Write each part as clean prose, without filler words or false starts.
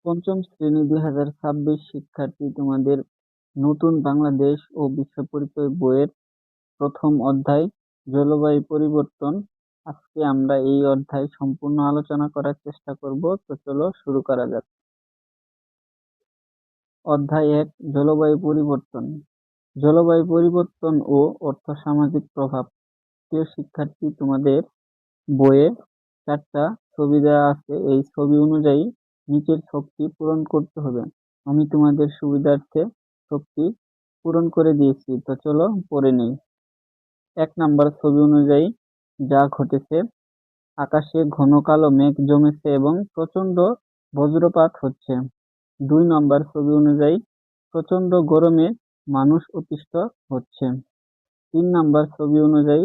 পঞ্চম শ্রেণী 2026 শিক্ষার্থী তোমাদের নতুন বাংলাদেশ ও বিশ্ব পরিচয় বইয়ের প্রথম অধ্যায় জলবায়ু পরিবর্তন। আজকে আমরা এই অধ্যায় সম্পূর্ণ আলোচনা করার চেষ্টা করব। তো চলো শুরু করা যাক। অধ্যায় 1, জলবায়ু পরিবর্তন। জলবায়ু পরিবর্তন ও অর্থসামাজিক প্রভাব। প্রিয় শিক্ষার্থী, তোমাদের বইয়ে 4টা ছবি দেওয়া আছে। এই ছবি অনুযায়ী নিচের ছকটি পূরণ করতে হবে। আমি তোমাদের সুবিধার্থে ছকটি পূরণ করে দিয়েছি। তো চলো পড়ে নেই। 1 নাম্বার ছবি অনুযায়ী যা ঘটেছে: আকাশে ঘন কালো মেঘ জমেছে এবং প্রচন্ড বজ্রপাত হচ্ছে। 2 নাম্বার ছবি অনুযায়ী প্রচন্ড গরমে মানুষ অতিষ্ঠ হচ্ছে। 3 নাম্বার ছবি অনুযায়ী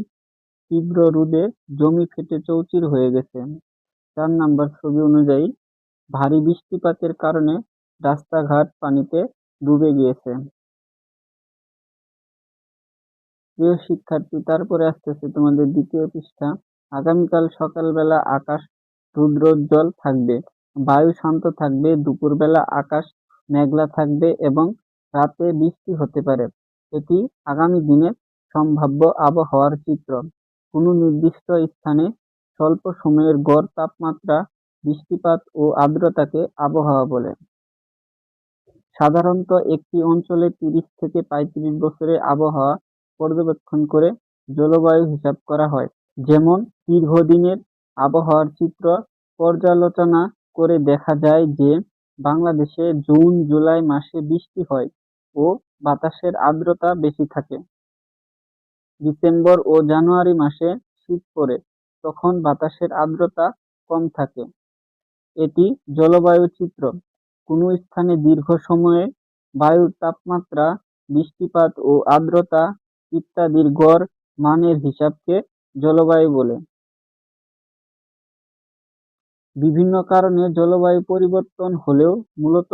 তীব্র রোদে জমি ফেটে চৌচির হয়ে গেছে। 4 নাম্বার ছবি অনুযায়ী ভারী বৃষ্টিপাতের কারণে রাস্তাঘাট পানিতে ডুবে গিয়েছে। প্রিয় শিক্ষার্থী, তারপরে আসতেছে তোমাদের দ্বিতীয় পৃষ্ঠা। আগামীকাল সকালবেলা আকাশ রুদ্রোজ্জ্বল থাকবে, বায়ু শান্ত থাকবে, দুপুরবেলা আকাশ মেঘলা থাকবে এবং রাতে বৃষ্টি হতে পারে। এটি আগামী দিনের সম্ভাব্য আবহাওয়ার চিত্র। কোনো নির্দিষ্ট স্থানে স্বল্প সময়ের গড় তাপমাত্রা, বৃষ্টিপাত ও আর্দ্রতাকে আবহাওয়া বলে। সাধারণত একটি অঞ্চলে 30 থেকে 35 বছরে আবহাওয়া পর্যবেক্ষণ করে জলবায়ু হিসাব করা হয়। যেমন দীর্ঘদিনের আবহাওয়ার চিত্র পর্যালোচনা করে দেখা যায় যে বাংলাদেশে জুন জুলাই মাসে বৃষ্টি হয় ও বাতাসের আর্দ্রতা বেশি থাকে। ডিসেম্বর ও জানুয়ারি মাসে শীত পড়ে, তখন বাতাসের আর্দ্রতা কম থাকে। এটি জলবায়ু চিত্র। কোনো স্থানে দীর্ঘ সময়ে বায়ুর তাপমাত্রা, বৃষ্টিপাত ও আর্দ্রতা ইত্যাদির গড় মানের হিসাবকে জলবায়ু বলে। বিভিন্ন কারণে জলবায়ু পরিবর্তন হলেও মূলত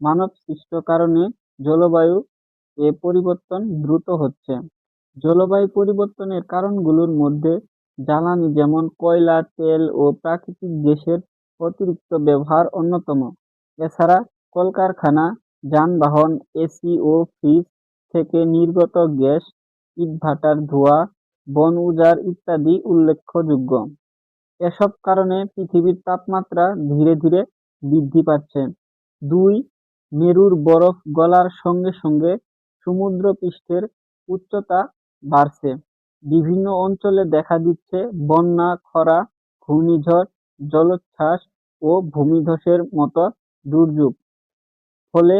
মানব সৃষ্ট কারণে জলবায়ু পরিবর্তন দ্রুত হচ্ছে। জলবায়ু পরিবর্তনের কারণগুলোর মধ্যে জ্বালানি যেমন কয়লা, তেল ও প্রাকৃতিক গ্যাসের অতিরিক্ত ব্যবহার অন্যতম। এছাড়া কলকারখানা, যানবাহন, এসি ও ফ্রিজ থেকে নির্গত গ্যাস, ইটভাটার ধোঁয়া, বন উজাড় ইত্যাদি উল্লেখযোগ্য। এসব কারণে পৃথিবীর তাপমাত্রা ধীরে ধীরে বৃদ্ধি পাচ্ছে। 2, মেরুর বরফ গলার সঙ্গে সঙ্গে সমুদ্রপৃষ্ঠের উচ্চতা বাড়ছে। বিভিন্ন অঞ্চলে দেখা দিচ্ছে বন্যা, খরা, ঘূর্ণিঝড়, জলোচ্ছ্বাস ও ভূমিধসের মতো দুর্যোগ। ফলে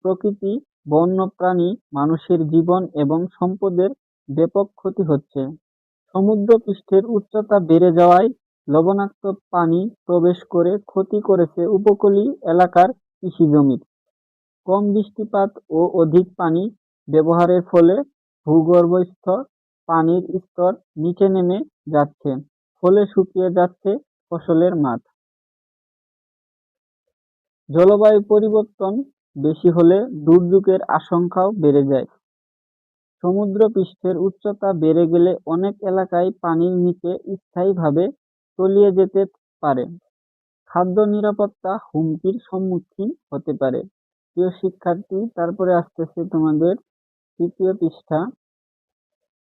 প্রকৃতি, বন্যপ্রাণী, মানুষের জীবন এবং সম্পদের ব্যাপক ক্ষতি হচ্ছে। সমুদ্রপৃষ্ঠের উচ্চতা বেড়ে যাওয়ায় লবণাক্ত পানি প্রবেশ করে ক্ষতি করেছে উপকূলীয় এলাকার কৃষিজমির। কম বৃষ্টিপাত ও অধিক পানি ব্যবহারের ফলে ভূগর্ভস্থ পানির স্তর নিচে নেমে যাচ্ছে, ফলে শুকিয়ে যাচ্ছে ফসলের মাঠ। জলবায়ু পরিবর্তন বেশি হলে দুর্যোগের আশঙ্কাও বেড়ে যায়। সমুদ্রপৃষ্ঠের উচ্চতা বেড়ে গেলে অনেক এলাকায় পানির নিচে স্থায়ীভাবে তলিয়ে যেতে পারে। খাদ্য নিরাপত্তা হুমকির সম্মুখীন হতে পারে। প্রিয় শিক্ষার্থী, তারপরে আসতেছে তোমাদের তৃতীয় পৃষ্ঠা।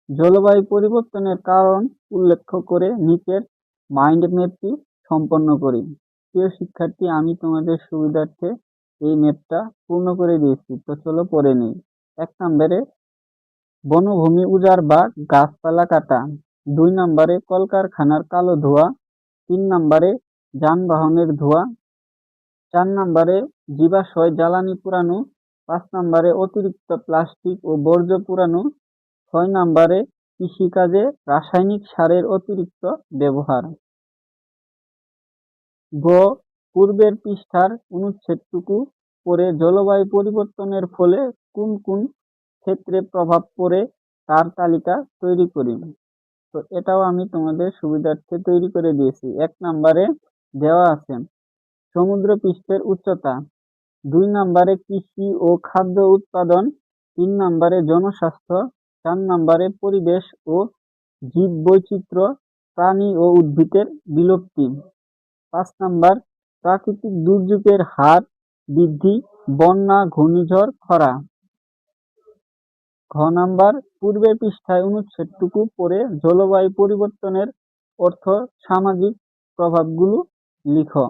জলবায়ু পরিবর্তনের কারণ উল্লেখ করে নিচের মাইন্ড ম্যাপটি সম্পন্ন করি। প্রিয় শিক্ষার্থী, আমি তোমাদের সুবিধার্থে এই ম্যাপটা পূর্ণ করে দিয়েছি। তো চলো পড়ে নিই। 1 নম্বরে বনভূমি উজাড় বা গাছপালা কাটা। 2 নম্বরে কলকারখানার কালো ধোঁয়া। 3 নম্বরে যানবাহনের ধোঁয়া। 4 নম্বরে জীবাশ্ম জ্বালানি পোড়ানো। 5 নম্বরে অতিরিক্ত প্লাস্টিক ও বর্জ্য পোড়ানো। 6 নম্বরে কৃষিকাজে রাসায়নিক সারের অতিরিক্ত ব্যবহার। গ, পূর্বের পৃষ্ঠার অনুচ্ছেদটুকু পড়ে জলবায়ু পরিবর্তনের ফলে কোন কোন ক্ষেত্রে প্রভাব পড়ে তার তালিকা তৈরি করি। তো এটাও আমি তোমাদের সুবিধার্থে তৈরি করে দিয়েছি। 1 নম্বরে দেওয়া আছে সমুদ্রপৃষ্ঠের উচ্চতা। 2 নম্বরে কৃষি ও খাদ্য উৎপাদন। 3 নম্বরে জনস্বাস্থ্য। 4 নম্বরে পরিবেশ ও জীববৈচিত্র্য, প্রাণী ও উদ্ভিদের বিলুপ্তি। 5 নম্বর প্রাকৃতিক দুর্যোগের হার বৃদ্ধি, বন্যা, ঘূর্ণিঝড়, খরা। ঘ নাম্বার, পূর্বের পৃষ্ঠায় অনুচ্ছেদটুকু পড়ে জলবায়ু পরিবর্তনের অর্থ সামাজিক প্রভাবগুলো লিখো।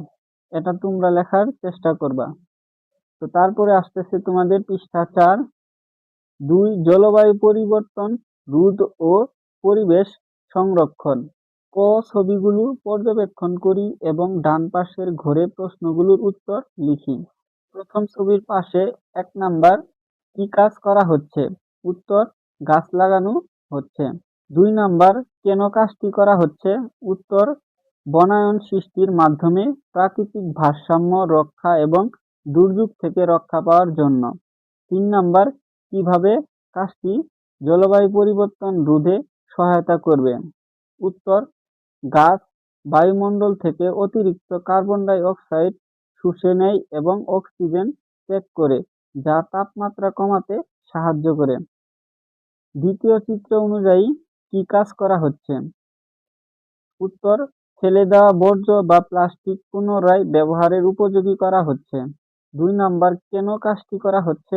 এটা তোমরা লেখার চেষ্টা করবা। তো তারপরে আসতেছে তোমাদের পৃষ্ঠা 4। 2 জলবায়ু পরিবর্তন রোধ ও পরিবেশ সংরক্ষণ। ক ছবিগুলো পর্যবেক্ষণ করি এবং ডান পাশের ঘরে প্রশ্নগুলোর উত্তর লিখি। প্রথম ছবির পাশে 1 নাম্বার, কি কাজ করা হচ্ছে? উত্তর, গাছ লাগানো হচ্ছে। 2 নাম্বার, কেন কাজটি করা হচ্ছে? উত্তর, বনায়ন সৃষ্টির মাধ্যমে প্রাকৃতিক ভারসাম্য রক্ষা এবং দুর্যোগ থেকে রক্ষা পাওয়ার জন্য। 3 নাম্বার, কিভাবে কাজটি জলবায়ু পরিবর্তন রোধে সহায়তা করবে? উত্তর, গাছ বায়ুমণ্ডল থেকে অতিরিক্ত কার্বন ডাই অক্সাইড শুষে নেয় এবং অক্সিজেন ত্যাগ করে, যা তাপমাত্রা কমাতে সাহায্য করে। দ্বিতীয় চিত্র অনুযায়ী কি কাজ করা হচ্ছে? উত্তর, ফেলে দেওয়া বর্জ্য বা প্লাস্টিক পুনরায় ব্যবহারের উপযোগী করা হচ্ছে। 2 নাম্বার, কেন কাজটি করা হচ্ছে?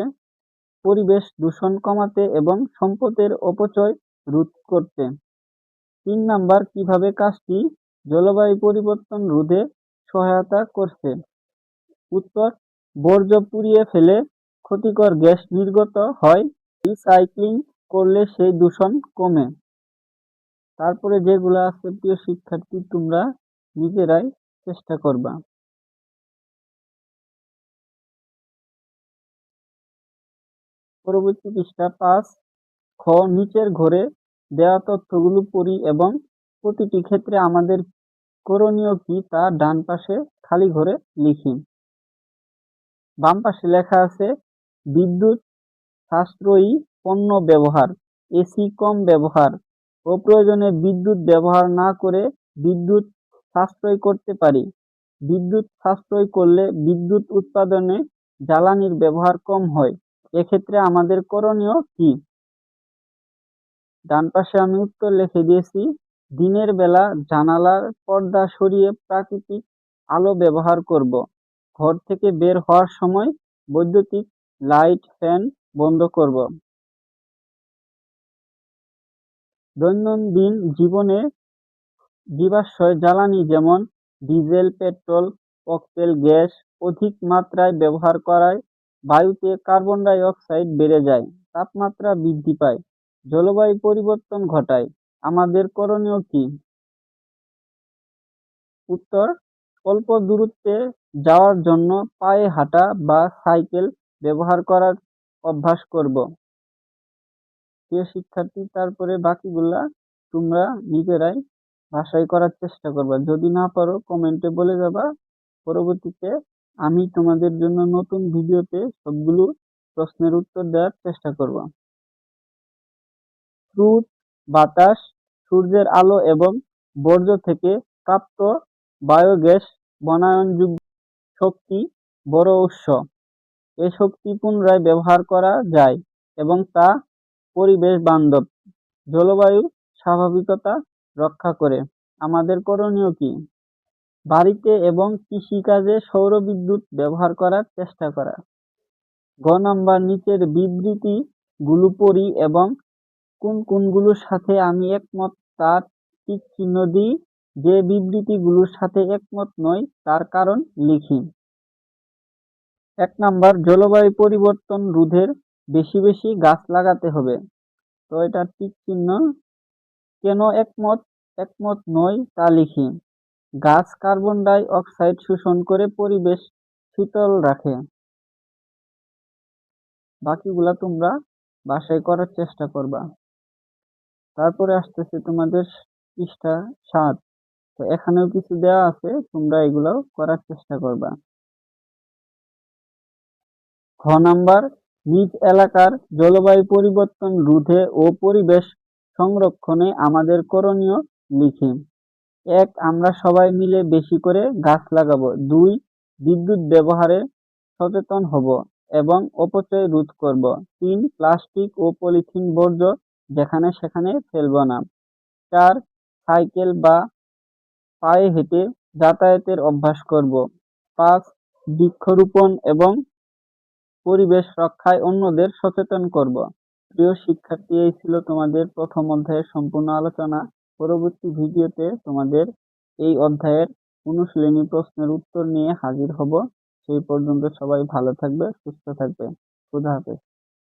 পরিবেশ দূষণ কমাতে এবং সম্পদের অপচয় রোধ করতে। 3 নাম্বার, কিভাবে কাজটি জলবায়ু পরিবর্তন রোধে সহায়তা করছে? উত্তর, বর্জ্য পুড়িয়ে ফেলে ক্ষতিকর গ্যাস নির্গত হয়, রিসাইক্লিং করলে সেই দূষণ কমে। তারপরে যেগুলো আছে প্রিয় শিক্ষার্থী, তোমরা নিজেরাই চেষ্টা করবা। পরবর্তী পৃষ্ঠা 5। খ নিচের ঘরে দেওয়া তথ্যগুলো পড়ি এবং প্রতিটি ক্ষেত্রে আমাদের করণীয় কি তা ডান পাশে খালি ঘরে লিখি। বাম পাশে লেখা আছে, বিদ্যুৎ সাশ্রয়ী পণ্য ব্যবহার, এসি কম ব্যবহার, অপ্রয়োজনে বিদ্যুৎ ব্যবহার না করে বিদ্যুৎ সাশ্রয় করতে পারি। বিদ্যুৎ সাশ্রয় করলে বিদ্যুৎ উৎপাদনে জ্বালানির ব্যবহার কম হয়। এক্ষেত্রে আমাদের করণীয় কি? ডান পাশে আমি উত্তর লিখে দিয়েছি। দিনের বেলা জানালার পর্দা সরিয়ে প্রাকৃতিক আলো ব্যবহার করব। ঘর থেকে বের হওয়ার সময় বৈদ্যুতিক লাইট, ফ্যান বন্ধ করব। দৈনন্দিন জীবনে জীবাশ্ময় জ্বালানি যেমন ডিজেল, পেট্রোল, ককটেল গ্যাস অধিক মাত্রায় ব্যবহার করায় বায়ুতে কার্বন ডাই অক্সাইড বেড়ে যায়, তাপমাত্রা বৃদ্ধি পায়, জলবায়ু পরিবর্তন ঘটায়। আমাদের করণীয় কি? উত্তর, অল্প দূরত্বে যাওয়ার জন্য পায়ে হাঁটা বা সাইকেল ব্যবহার করার অভ্যাস করব। প্রিয় শিক্ষার্থী, তারপরে বাকিগুলা তোমরা নিজেরাই বাসায় করার চেষ্টা করবা। যদি না পারো কমেন্টে বলে যাবা। পরবর্তীতে আমি তোমাদের জন্য নতুন ভিডিওতে সবগুলো প্রশ্নের উত্তর দেওয়ার চেষ্টা করব। স্রোত, বাতাস, সূর্যের আলো এবং বর্জ্য থেকে প্রাপ্ত বায়োগ্যাস বনায়নযোগ্য শক্তি বড় উৎস। এ শক্তি পুনরায় ব্যবহার করা যায় এবং তা পরিবেশ বান্ধব, জলবায়ু স্বাভাবিকতা রক্ষা করে। আমাদের করণীয় কি? বাড়িতে এবং কৃষিকাজে সৌর বিদ্যুৎ ব্যবহার করার চেষ্টা করা। গ নাম্বার, নিচের বিবৃতি গুলো পড়ি এবং কোনগুলোর সাথে আমি একমত তার টিক চিহ্ন দিই। যে বিবৃতিগুলোর সাথে একমত নই তার কারণ লিখি। 1 নাম্বার, জলবায়ু পরিবর্তন রোধের বেশি বেশি গাছ লাগাতে হবে। তো এটা টিক চিহ্ন। কেন একমত নই তা লিখি। গাছ কার্বন ডাই অক্সাইড শোষণ করে পরিবেশ শীতল রাখে। বাকিগুলা তোমরা বাসায় করার চেষ্টা করবা। তারপরে আসতেছে তোমাদের পৃষ্ঠা 7। তো এখানেও কিছু দেওয়া আছে, তোমরা এগুলাও করার চেষ্টা করবা। খ নাম্বার, নিজ এলাকার জলবায়ু পরিবর্তন রোধে ও পরিবেশ সংরক্ষণে আমাদের করণীয় লিখি। 1 আমরা সবাই মিলে বেশি করে গাছ লাগাবো। 2 বিদ্যুৎ ব্যবহারে সচেতন হব এবং অপচয় রোধ করব। 3 প্লাস্টিক ও পলিথিন বর্জ্য যেখানে সেখানে ফেলব না। 4 সাইকেল বা পায়ে হেঁটে যাতায়াতের অভ্যাস করব। 5. বৃক্ষরোপণ এবং পরিবেশ রক্ষায় অন্যদের সচেতন করব। প্রিয় শিক্ষার্থী, এই ছিল তোমাদের প্রথম অধ্যায়ের সম্পূর্ণ আলোচনা। পরবর্তী ভিডিওতে তোমাদের এই অধ্যায়ের অনুশীলনী প্রশ্নের উত্তর নিয়ে হাজির হব। সেই পর্যন্ত সবাই ভালো থাকবে, সুস্থ থাকবে। খুদা হাফেজ।